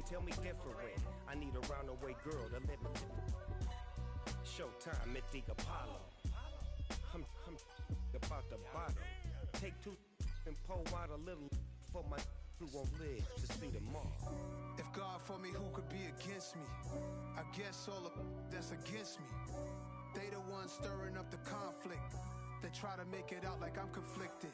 tell me different. I need a roundaway girl to live in. Showtime, Mythic Apollo. I'm about the bottom. Take two and pour out a little for my who won't live to see tomorrow. If God for me, who could be against me? I guess all of that's against me. They the ones stirring up the conflict. They try to make it out like I'm conflicted.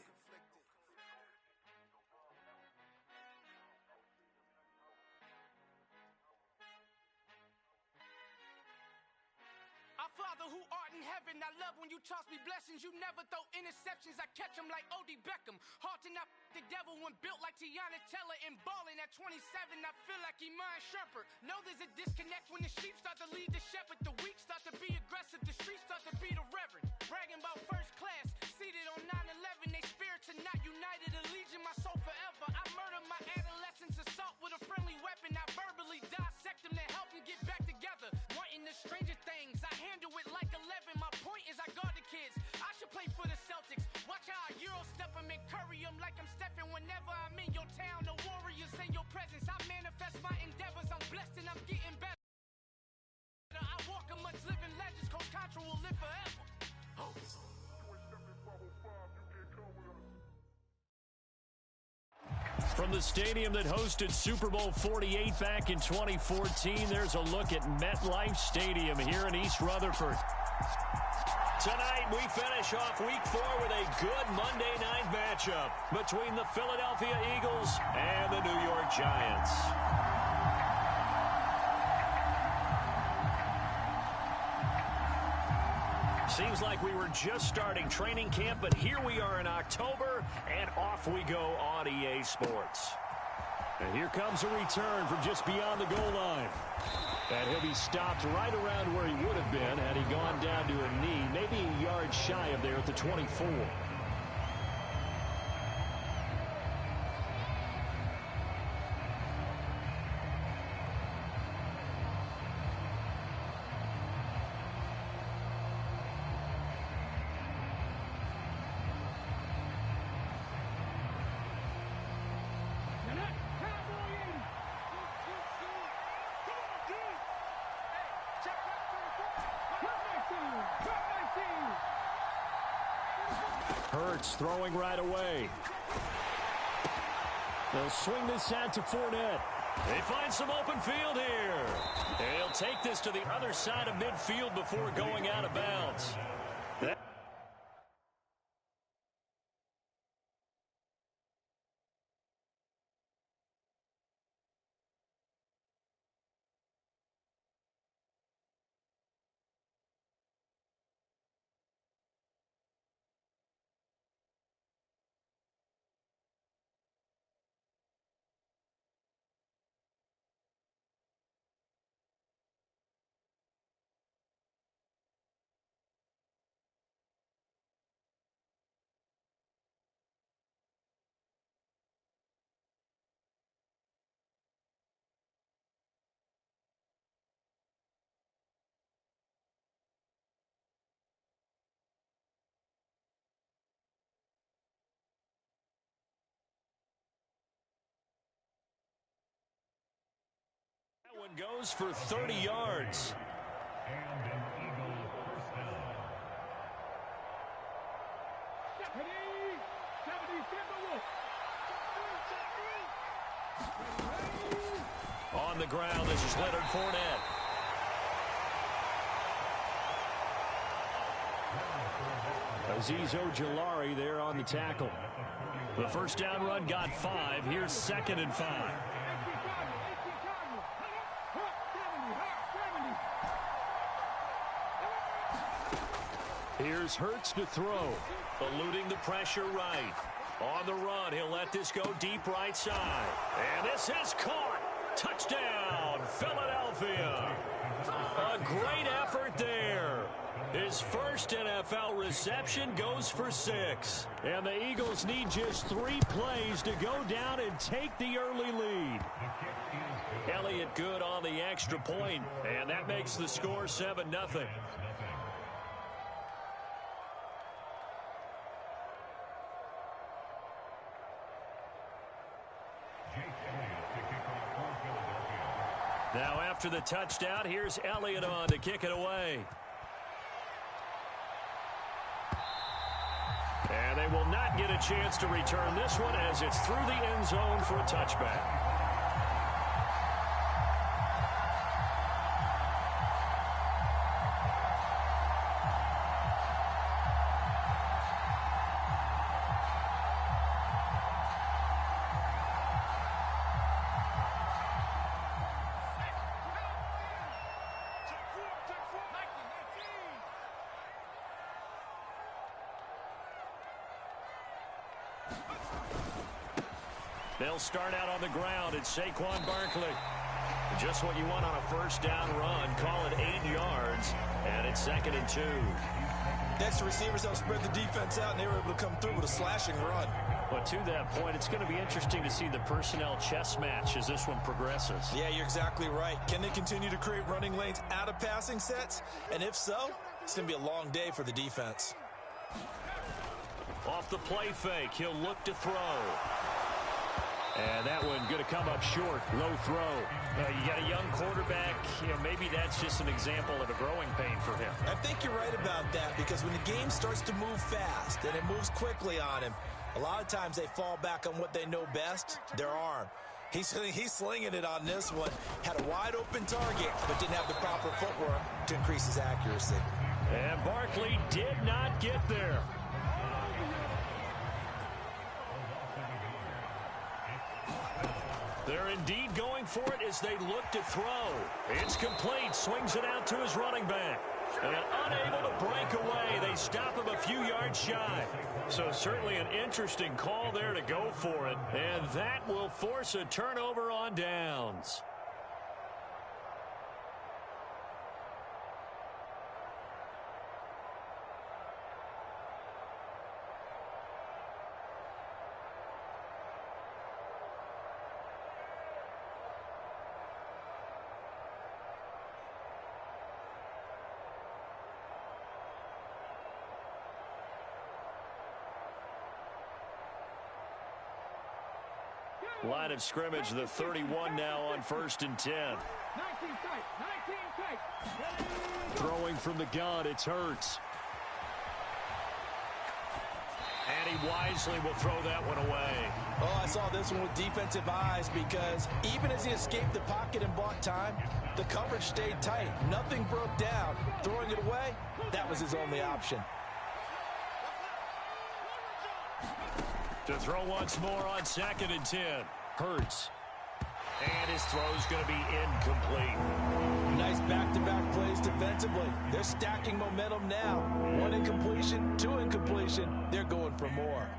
Our Father who art in heaven, I love when you toss me blessings. You never throw interceptions, I catch them like O.D. Beckham. Hard to not the devil when built like Tiana Teller. And balling at 27, I feel like Iman Shumpert. Know there's a disconnect when the sheep start to lead the shepherd. The weak start to be aggressive, the streets start to be the reverend. Bragging about first class, seated on 9/11. They spirits are not united, allegiance my soul forever. I murder my adolescence, assault with a friendly weapon. I verbally dissect them to help them get back together. Wanting the stranger things, I handle it like 11. My point is I guard the kids. I should play for the Celtics. Watch how I Euro step them and curry them like I'm Stephen. Whenever I'm in your town, the Warriors in your presence. I manifest my endeavors. I'm blessed and I'm getting better. I walk amongst living legends. Coach Contra will live forever. From the stadium that hosted Super Bowl 48 back in 2014, there's a look at MetLife Stadium here in East Rutherford. Tonight, we finish off Week 4 with a good Monday night matchup between the Philadelphia Eagles and the New York Giants. Seems like we were just starting training camp, but here we are in October, and off we go on EA Sports. And here comes a return from just beyond the goal line. And he'll be stopped right around where he would have been had he gone down to a knee, maybe a yard shy of there at the 24. Hurts throwing right away. They'll swing this out to Fournette. They find some open field here. And he'll take this to the other side of midfield before going out of bounds. That one goes for 30 yards. And an Eagle first down. 70, On the ground, this is Leonard Fournette. Azeez Ojulari there on the tackle. The first down run got 5. Here's 2nd and 5. Here's Hurts to throw. Eluding the pressure right. On the run, he'll let this go deep right side. And this is caught. Touchdown, Philadelphia. A great effort there. His first NFL reception goes for 6. And the Eagles need just 3 plays to go down and take the early lead. Elliott good on the extra point, and that makes the score 7-0. Now after the touchdown, here's Elliott on to kick it away. And they will not get a chance to return this one as it's through the end zone for a touchback. They'll start out on the ground. It's Saquon Barkley. Just what you want on a first down run. Call it 8 yards, and it's 2nd and 2. Next, the receivers help spread the defense out, and they were able to come through with a slashing run. But to that point, it's going to be interesting to see the personnel chess match as this one progresses. Yeah, you're exactly right. Can they continue to create running lanes out of passing sets? And if so, it's going to be a long day for the defense. Off the play fake, he'll look to throw. And that one going to come up short. Low throw. You got a young quarterback. Maybe that's just an example of a growing pain for him. I think you're right about that, because when the game starts to move fast and it moves quickly on him, a lot of times they fall back on what they know best, their arm. He's slinging it on this one. Had a wide open target, but didn't have the proper footwork to increase his accuracy. And Barkley did not get there. They're indeed going for it as they look to throw. It's complete. Swings it out to his running back. And unable to break away. They stop him a few yards shy. So certainly an interesting call there to go for it. And that will force a turnover on downs. Line of scrimmage, the 31 now on 1st and 10. 19 tight. Throwing from the gun, it's Hurts. And he wisely will throw that one away. Oh, I saw this one with defensive eyes, because even as he escaped the pocket and bought time, the coverage stayed tight. Nothing broke down. Throwing it away, that was his only option. To throw once more on 2nd and 10. Hurts. And his throw's going to be incomplete. Nice back-to-back plays defensively. They're stacking momentum now. 1 incompletion, 2 incompletion. They're going for more.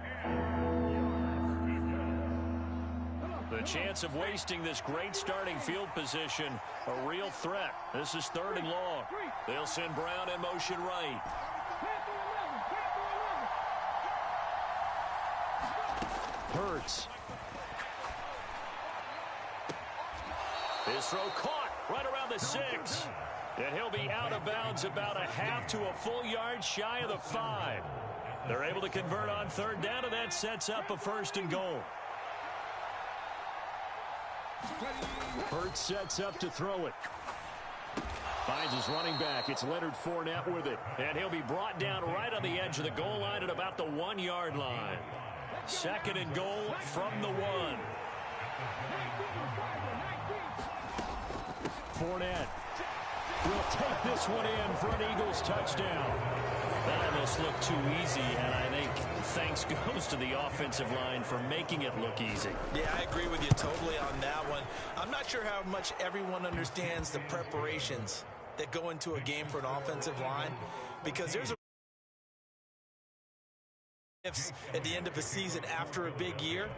The chance of wasting this great starting field position, a real threat. This is 3rd and long. They'll send Brown in motion right. Hurts. His throw caught right around the 6. And he'll be out of bounds about a half to a full yard shy of the 5. They're able to convert on 3rd down, and that sets up a 1st and goal. Hurts sets up to throw it. Finds his running back. It's Leonard Fournette with it. And he'll be brought down right on the edge of the goal line at about the 1 yard line. 2nd and goal from the 1. Fournette will take this one in for an Eagles touchdown. That almost looked too easy, and I think thanks goes to the offensive line for making it look easy. Yeah, I agree with you totally on that one. I'm not sure how much everyone understands the preparations that go into a game for an offensive line, because there's a at the end of a season after a big year.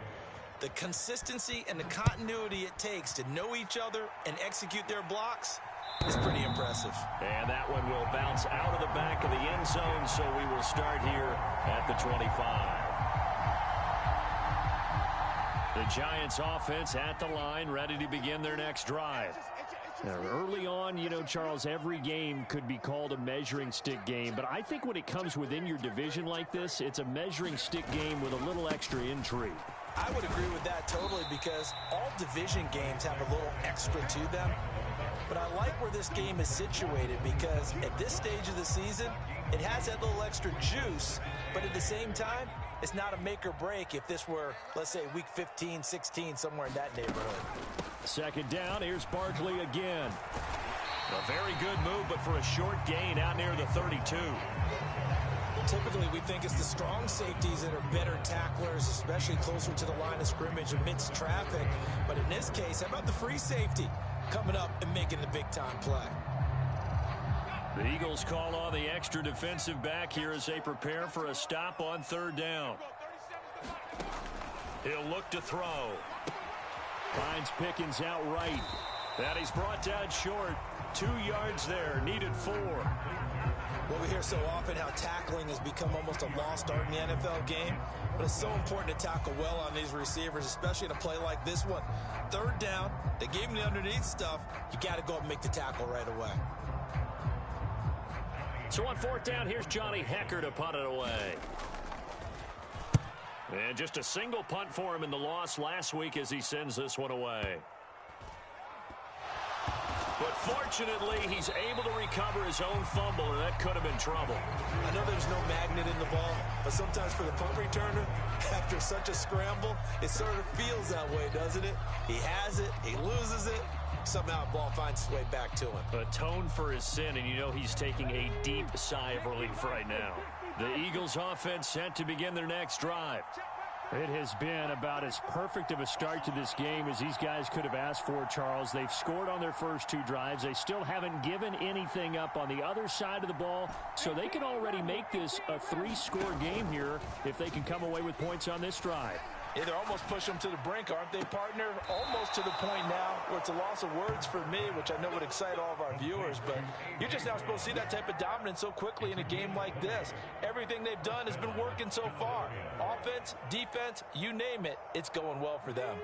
The consistency and the continuity it takes to know each other and execute their blocks is pretty impressive. And that one will bounce out of the back of the end zone, so we will start here at the 25. The Giants offense at the line, ready to begin their next drive. Now, early on, Charles, every game could be called a measuring stick game, but I think when it comes within your division like this, it's a measuring stick game with a little extra intrigue. I would agree with that totally, because all division games have a little extra to them. but I like where this game is situated because at this stage of the season, it has that little extra juice, but at the same time, it's not a make or break if this were, let's say, week 15, 16, somewhere in that neighborhood. Second down, here's Barkley again. A very good move, but for a short gain out near the 32. Typically, we think it's the strong safeties that are better tacklers, especially closer to the line of scrimmage amidst traffic. But in this case, how about the free safety coming up and making the big-time play? The Eagles call on the extra defensive back here as they prepare for a stop on third down. He'll look to throw. Finds Pickens out right. And he's brought down short. 2 yards there, needed 4. Well, we hear so often how tackling has become almost a lost art in the NFL game, but it's so important to tackle well on these receivers, especially in a play like this one. Third down, they gave him the underneath stuff. You got to go and make the tackle right away. So on fourth down, here's Johnny Hecker to punt it away. And just a single punt for him in the loss last week as he sends this one away. But fortunately, he's able to recover his own fumble, and that could have been trouble. I know there's no magnet in the ball, but sometimes for the punt returner, after such a scramble, it sort of feels that way, doesn't it? He has it, he loses it, somehow the ball finds its way back to him. Atone for his sin, and you know he's taking a deep sigh of relief right now. The Eagles offense set to begin their next drive. It has been about as perfect of a start to this game as these guys could have asked for, Charles. They've scored on their first 2 drives. They still haven't given anything up on the other side of the ball, so they can already make this a 3-score game here if they can come away with points on this drive. Yeah, they're almost pushing them to the brink, aren't they, partner? Almost to the point now where it's a loss of words for me, which I know would excite all of our viewers, but you're just not supposed to see that type of dominance so quickly in a game like this. Everything they've done has been working so far. Offense, defense, you name it, it's going well for them.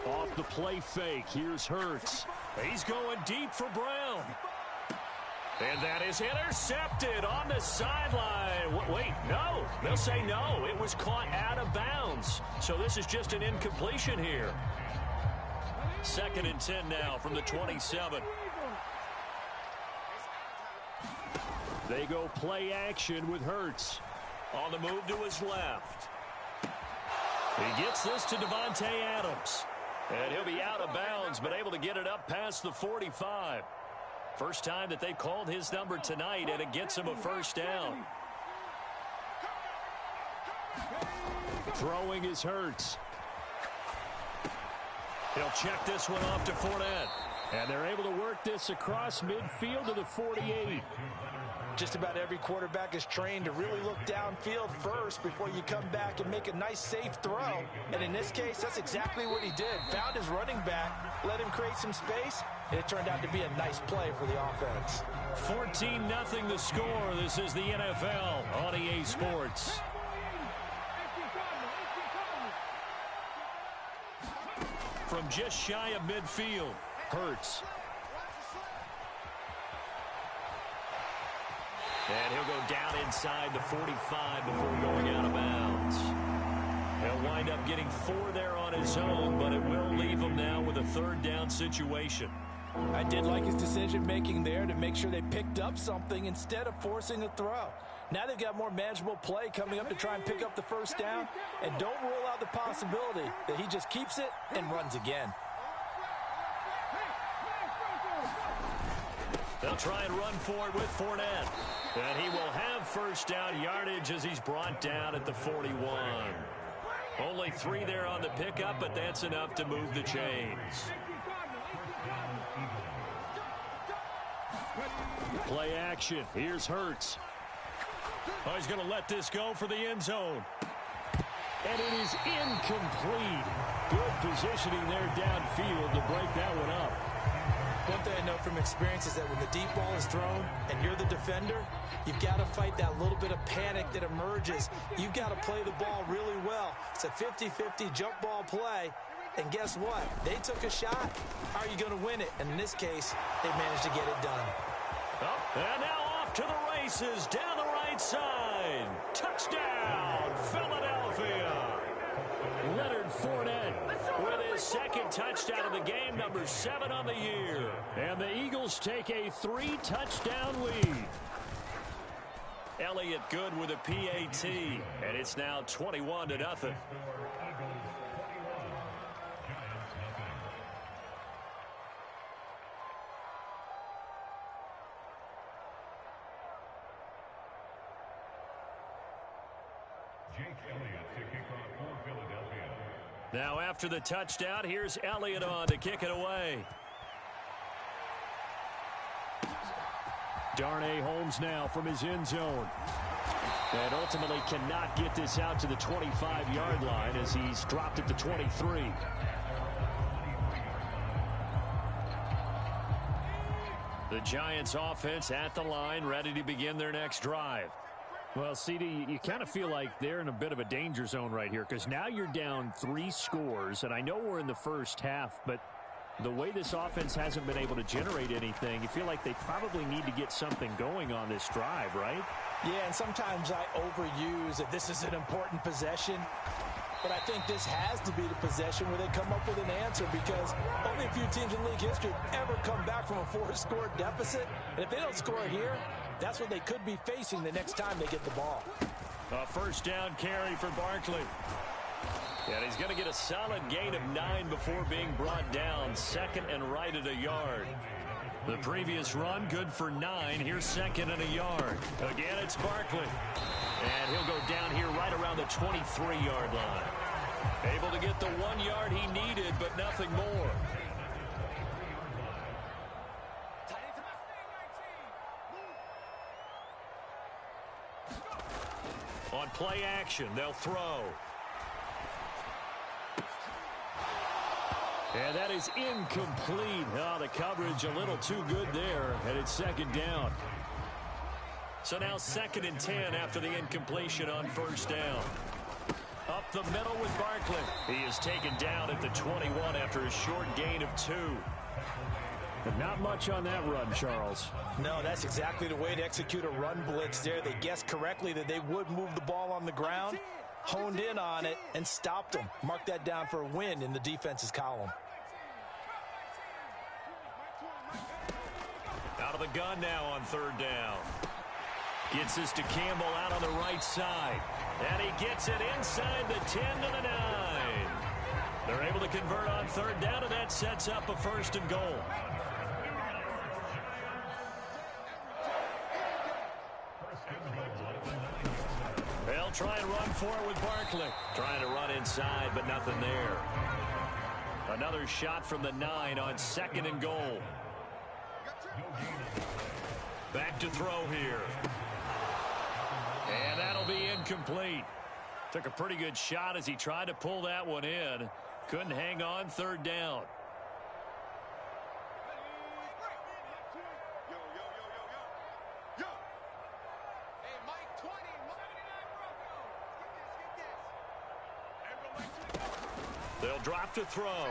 Off the play fake, here's Hurts. He's going deep for Brown. And that is intercepted on the sideline. Wait, no. They'll say no. It was caught out of bounds. So this is just an incompletion here. 2nd and 10 now from the 27. They go play action with Hurts. On the move to his left. He gets this to Devontae Adams. And he'll be out of bounds, but able to get it up past the 45. First time that they've called his number tonight, and it gets him a first down. Throwing is Hurts. He'll check this one off to Fournette. And they're able to work this across midfield to the 48. Just about every quarterback is trained to really look downfield first before you come back and make a nice, safe throw. And in this case, that's exactly what he did. Found his running back, let him create some space, and it turned out to be a nice play for the offense. 14-0 the score. This is the NFL on EA Sports. From just shy of midfield, Hurts. And he'll go down inside the 45 before going out of bounds. He'll wind up getting 4 there on his own, but it will leave him now with a 3rd down situation. I did like his decision-making there to make sure they picked up something instead of forcing a throw. Now they've got more manageable play coming up to try and pick up the first down, and don't rule out the possibility that he just keeps it and runs again. They'll try and run for it with Fournette. And he will have first down yardage as he's brought down at the 41. Only 3 there on the pickup, but that's enough to move the chains. Play action. Here's Hurts. Oh, he's going to let this go for the end zone. And it is incomplete. Good positioning there downfield to break that one up. One thing I know from experience is that when the deep ball is thrown and you're the defender, you've got to fight that little bit of panic that emerges. You've got to play the ball really well. It's a 50-50 jump ball play. And guess what? They took a shot. How are you going to win it? And in this case, they managed to get it done. Oh, and now off to the races down the right side. Touchdown, Philadelphia. Leonard second touchdown of the game, number 7 on the year. And the Eagles take a 3-touchdown lead. Elliott good with a PAT, and it's now 21-0. Now after the touchdown, here's Elliott on to kick it away. Darnay Holmes now from his end zone. And ultimately cannot get this out to the 25-yard line as he's dropped at the 23. The Giants offense at the line, ready to begin their next drive. Well, CD, you kind of feel like they're in a bit of a danger zone right here because now you're down 3 scores, and I know we're in the first half, but the way this offense hasn't been able to generate anything, you feel like they probably need to get something going on this drive, right? Yeah, and sometimes I overuse that this is an important possession, but I think this has to be the possession where they come up with an answer because only a few teams in league history have ever come back from a 4-score deficit, and if they don't score here, that's what they could be facing the next time they get the ball. A first down carry for Barkley. And he's going to get a solid gain of 9 before being brought down. Second and right at a yard. The previous run, good for 9. Here's second and a yard. Again, it's Barkley. And he'll go down here right around the 23-yard line. Able to get the 1 yard he needed, but nothing more. On play action, they'll throw. And that is incomplete. Oh, the coverage a little too good there, and it's second down. So now 2nd and 10 after the incompletion on first down. Up the middle with Barkley. He is taken down at the 21 after a short gain of 2. But not much on that run, Charles. No, that's exactly the way to execute a run blitz there. They guessed correctly that they would move the ball on the ground, honed in on it, and stopped them. Mark that down for a win in the defense's column. Out of the gun now on third down. Gets this to Campbell out on the right side. And he gets it inside the 10 to the 9. They're able to convert on third down, and that sets up a 1st and goal. They'll try and run for it with Barkley. Trying to run inside, but nothing there. Another shot from the 9 on 2nd and goal. Back to throw here. And that'll be incomplete. Took a pretty good shot as he tried to pull that one in. Couldn't hang on third down. They'll drop to throw.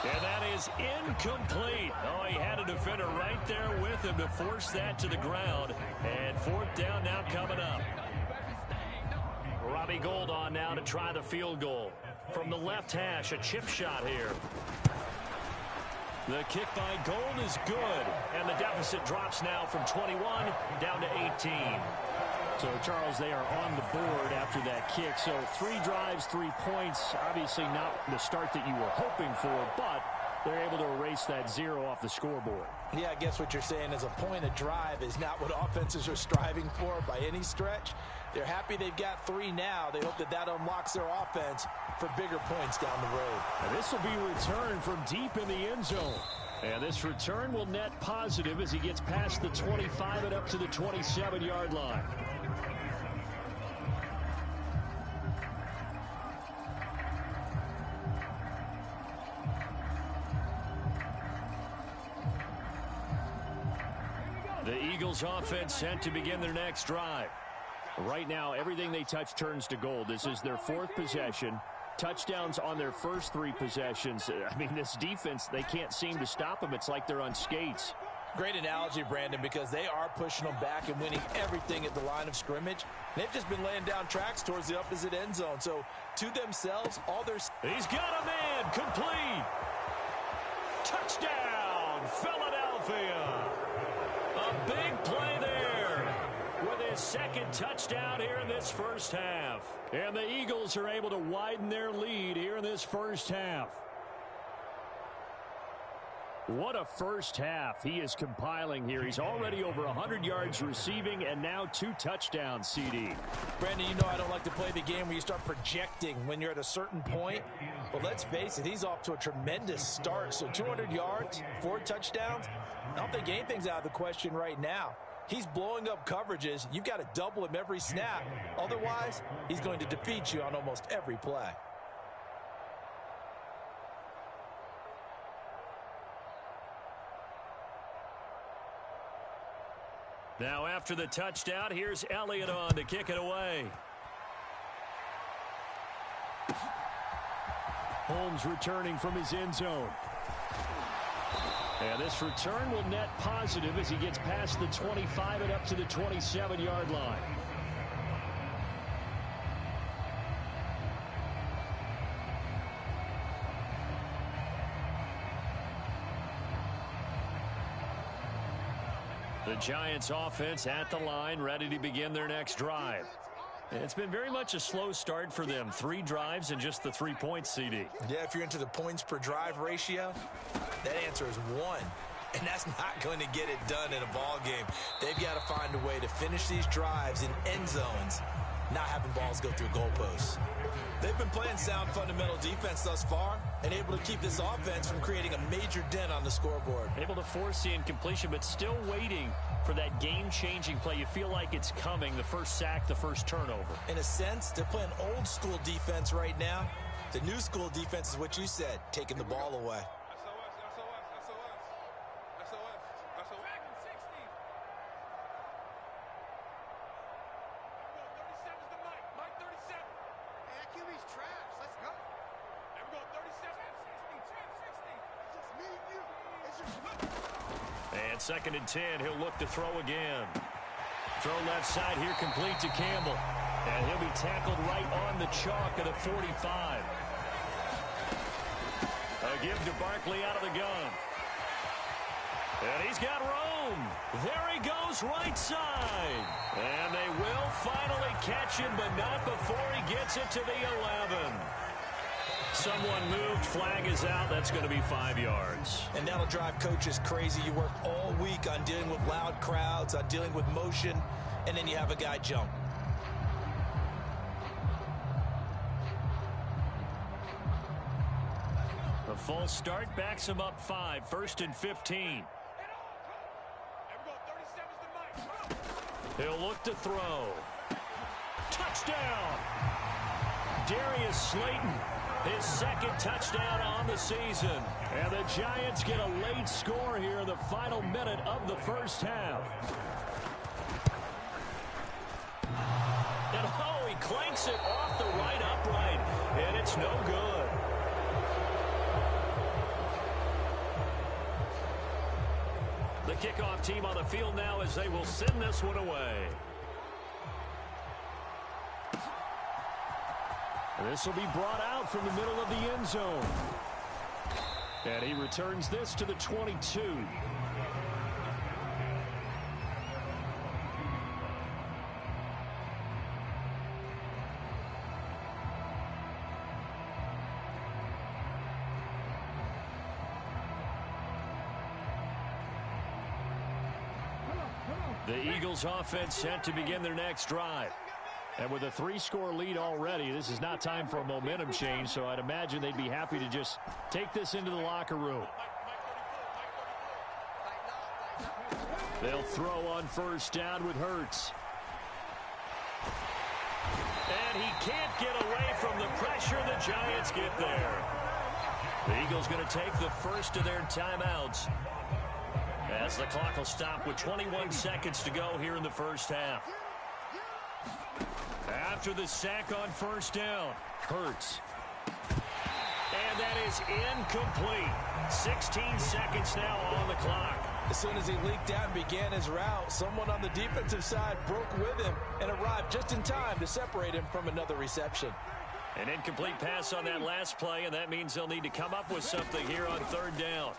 And that is incomplete. Oh, he had a defender right there with him to force that to the ground. And 4th down now coming up. Robbie Gould on now to try the field goal. From the left hash, a chip shot here. The kick by Gould is good. And the deficit drops now from 21 down to 18. So, Charles, they are on the board after that kick. So 3 drives, 3 points. Obviously not the start that you were hoping for, but they're able to erase that 0 off the scoreboard. Yeah, I guess what you're saying is a point of drive is not what offenses are striving for by any stretch. They're happy they've got 3 now. They hope that that unlocks their offense for bigger points down the road. And this will be returned from deep in the end zone. And this return will net positive as he gets past the 25 and up to the 27-yard line. The Eagles offense set to begin their next drive. Right now, everything they touch turns to gold. This is their 4th possession. Touchdowns on their first 3 possessions. I mean, this defense, they can't seem to stop them. It's like they're on skates. Great analogy, Brandon, because they are pushing them back and winning everything at the line of scrimmage. They've just been laying down tracks towards the opposite end zone. So, to themselves, all their... He's got a man, complete. Touchdown, Philadelphia. A big play there with his second touchdown here in this first half. And the Eagles are able to widen their lead here in this first half. What a first half he is compiling here. He's already over 100 yards receiving and now 2 touchdowns, CD. Brandon, you know I don't like to play the game where you start projecting when you're at a certain point. But let's face it, he's off to a tremendous start. So 200 yards, 4 touchdowns. I don't think anything's out of the question right now. He's blowing up coverages. You've got to double him every snap. Otherwise, he's going to defeat you on almost every play. Now after the touchdown, here's Elliott on to kick it away. Holmes returning from his end zone. And this return will net positive as he gets past the 25 and up to the 27-yard line. The Giants offense at the line, ready to begin their next drive. It's been very much a slow start for them. 3 drives and just the 3 points, CD. Yeah, if you're into the points per drive ratio, that answer is 1. And that's not going to get it done in a ball game. They've got to find a way to finish these drives in end zones, not having balls go through goalposts. They've been playing sound fundamental defense thus far and able to keep this offense from creating a major dent on the scoreboard. Able to force the incompletion, but still waiting for that game-changing play. You feel like it's coming, the first sack, the first turnover. In a sense, they're playing old-school defense right now. The new school defense is what you said, taking the ball away. And 2nd and 10, he'll look to throw again. Throw left side here, complete to Campbell. And he'll be tackled right on the chalk of the 45. A give to Barkley out of the gun. And he's got room. There he goes, right side. And they will finally catch him, but not before he gets it to the 11. Someone moved, flag is out. That's going to be 5 yards. And that'll drive coaches crazy. You work all week on dealing with loud crowds, on dealing with motion, and then you have a guy jump. A false start backs him up 5, 1st and 15. He'll look to throw. Touchdown! Darius Slayton, his 2nd touchdown on the season. And the Giants get a late score here in the final minute of the first half. And oh, he clanks it off the right upright, and it's no good. The kickoff team on the field now as they will send this one away. This will be brought out from the middle of the end zone. And he returns this to the 22. The Eagles offense set to begin their next drive. And with a 3-score lead already, this is not time for a momentum change, so I'd imagine they'd be happy to just take this into the locker room. They'll throw on 1st down with Hurts. And he can't get away from the pressure. The Giants get there. The Eagles going to take the first of their timeouts as the clock will stop with 21 seconds to go here in the first half. After the sack on 1st down, Hurts. And that is incomplete. 16 seconds now on the clock. As soon as he leaked out and began his route, someone on the defensive side broke with him and arrived just in time to separate him from another reception. An incomplete pass on that last play, and that means they'll need to come up with something here on third down.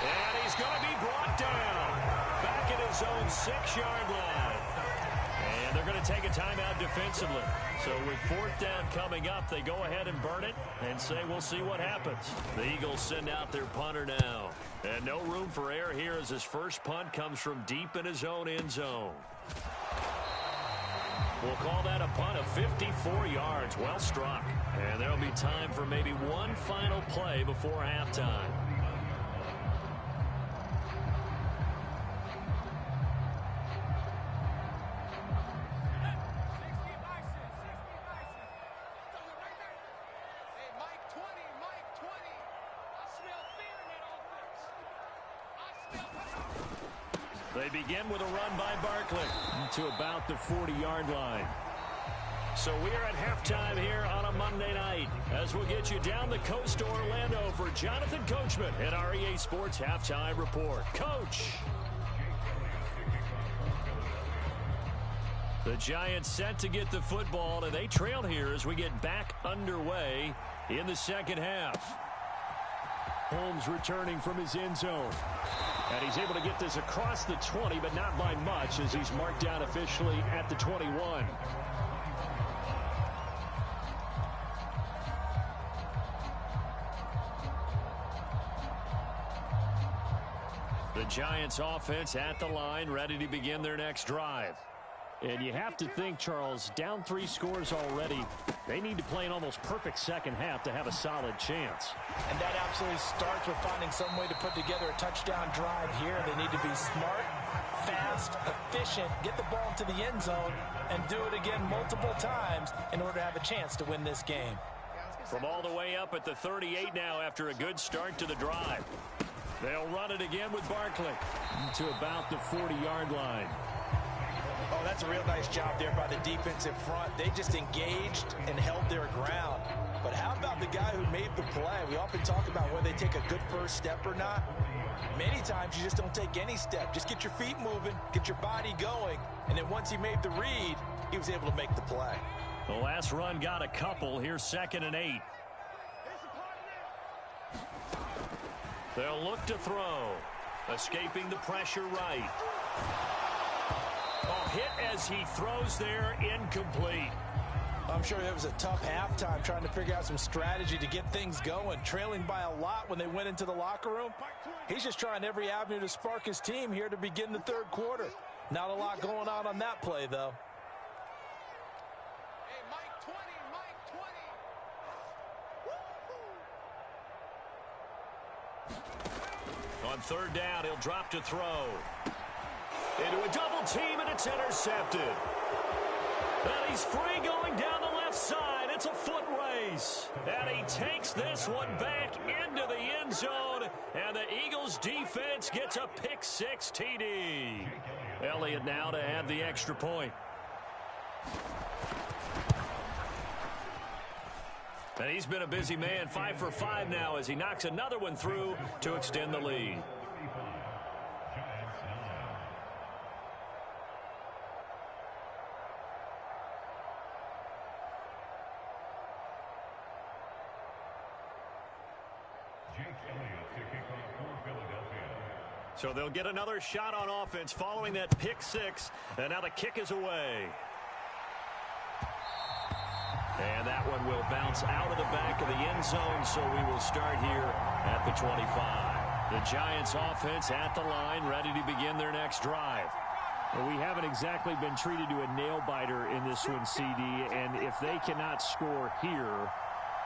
And he's going to be brought down back at his own 6-yard line. And they're going to take a timeout defensively. So with fourth down coming up, they go ahead and burn it and say we'll see what happens. The Eagles send out their punter now. And no room for error here as his first punt comes from deep in his own end zone. We'll call that a punt of 54 yards. Well struck. And there'll be time for maybe one final play before halftime. They begin with a run by Barkley to about the 40-yard line. So we are at halftime here on a Monday night as we'll get you down the coast to Orlando for Jonathan Coachman at our EA Sports Halftime Report. Coach. The Giants set to get the football, and they trail here as we get back underway in the second half. Holmes returning from his end zone. And he's able to get this across the 20, but not by much as he's marked down officially at the 21. The Giants offense at the line, ready to begin their next drive. And you have to think, Charles, down 3 scores already. They need to play an almost perfect second half to have a solid chance. And that absolutely starts with finding some way to put together a touchdown drive here. They need to be smart, fast, efficient, get the ball into the end zone, and do it again multiple times in order to have a chance to win this game. From all the way up at the 38 now after a good start to the drive. They'll run it again with Barkley to about the 40-yard line. Oh, that's a real nice job there by the defensive front. They just engaged and held their ground. But how about the guy who made the play? We often talk about whether they take a good first step or not. Many times you just don't take any step. Just get your feet moving, get your body going, and then once he made the read, he was able to make the play. The last run got a couple. Here's 2nd and 8. They'll look to throw. Escaping the pressure right. Hit as he throws there, incomplete. I'm sure it was a tough halftime trying to figure out some strategy to get things going. Trailing by a lot when they went into the locker room. He's just trying every avenue to spark his team here to begin the third quarter. Not a lot going on that play, though. Hey, Mike 20, Mike 20. On third down, he'll drop to throw. Into a double team, and it's intercepted. And he's free going down the left side. It's a foot race. And he takes this one back into the end zone. And the Eagles defense gets a pick-6 TD. Elliott now to add the extra point. And he's been a busy man, 5 for 5 now as he knocks another one through to extend the lead. So they'll get another shot on offense following that pick-6, and now the kick is away. And that one will bounce out of the back of the end zone, so we will start here at the 25. The Giants offense at the line, ready to begin their next drive. Well, we haven't exactly been treated to a nail-biter in this one, CD, and if they cannot score here,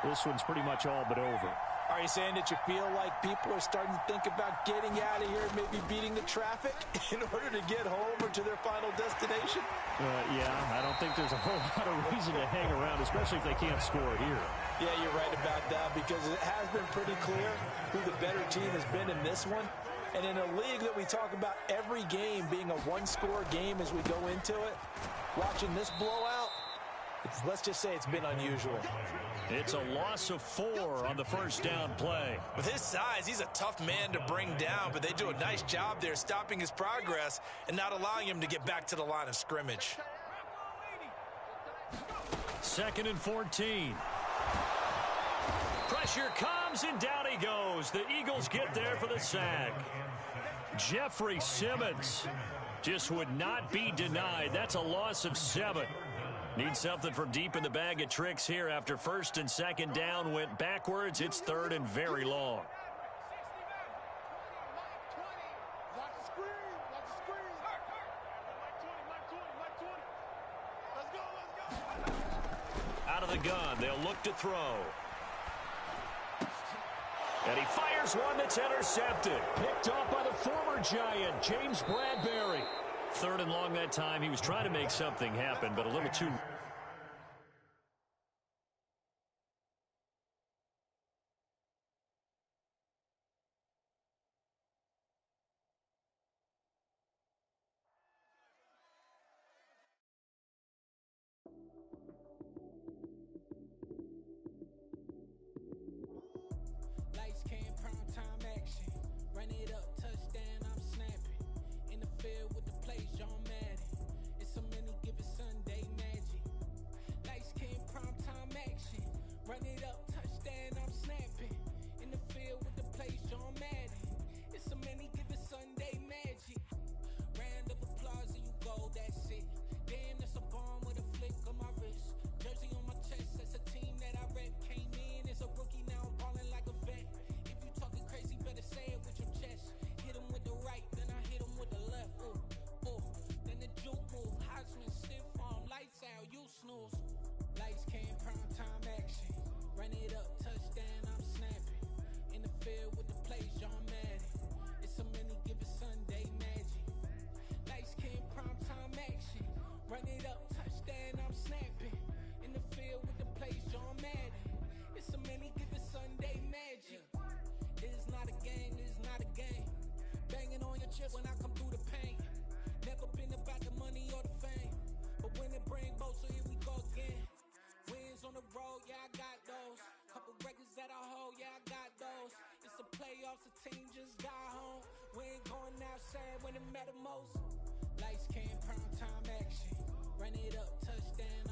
this one's pretty much all but over. Are you saying that you feel like people are starting to think about getting out of here and maybe beating the traffic in order to get home or to their final destination? Yeah, I don't think there's a whole lot of reason to hang around, especially if they can't score here. Yeah, you're right about that because it has been pretty clear who the better team has been in this one. And in a league that we talk about every game being a one-score game as we go into it, watching this blowout, let's just say it's been unusual. It's a loss of 4 on the first down play. With his size, he's a tough man to bring down, but they do a nice job there stopping his progress and not allowing him to get back to the line of scrimmage. 2nd and 14. Pressure comes, and down he goes. The Eagles get there for the sack. Jeffrey Simmons just would not be denied. That's a loss of 7. Need something from deep in the bag of tricks here after 1st and 2nd down went backwards. It's 3rd and very long. Out of the gun, they'll look to throw. And he fires one that's intercepted. Picked off by the former Giant, James Bradbury. 3rd and long that time. He was trying to make something happen, but a little too... Lights, cam, prime time action. Run it up, touchdown, I'm snapping. In the field with the plays, John Madden. It's so many given Sunday magic. Lights, cam, prime time action. Run it up, touchdown, I'm snapping. In the field with the plays, John Madden. It's so many given Sunday magic. Round of applause and you go, that's it. Damn, that's a bomb with a flick on my wrist. Jersey on my chest, that's a team that I rep. Came in as a rookie, now I'm balling like a vet. If you talking crazy, better say it with your chest. Hit him with the right, then I hit him with the left. Ooh, ooh, then the juke move. Heisman stiff arm, lights out, you snooze. Lights, cam, prime time action. Run it up, touchdown, I'm snapping. In the field with the plays, John Madden. It's so many given Sunday magic. Lights, cam, prime time action. Run it up, touchdown, I'm snapping. In the field with the plays, John Madden. It's so many given Sunday magic. It is not a game, it is not a game. Banging on your chest when I come through the pain. Never been about the money or the fame, but when it bring both, so here we go again. Wins on the road, yeah, I got those. Couple records that I hold, yeah, I got those. It's the playoffs, the team just got home. We ain't going outside when it matter most. Lights, cam, prime time action. Run it up, touchdown,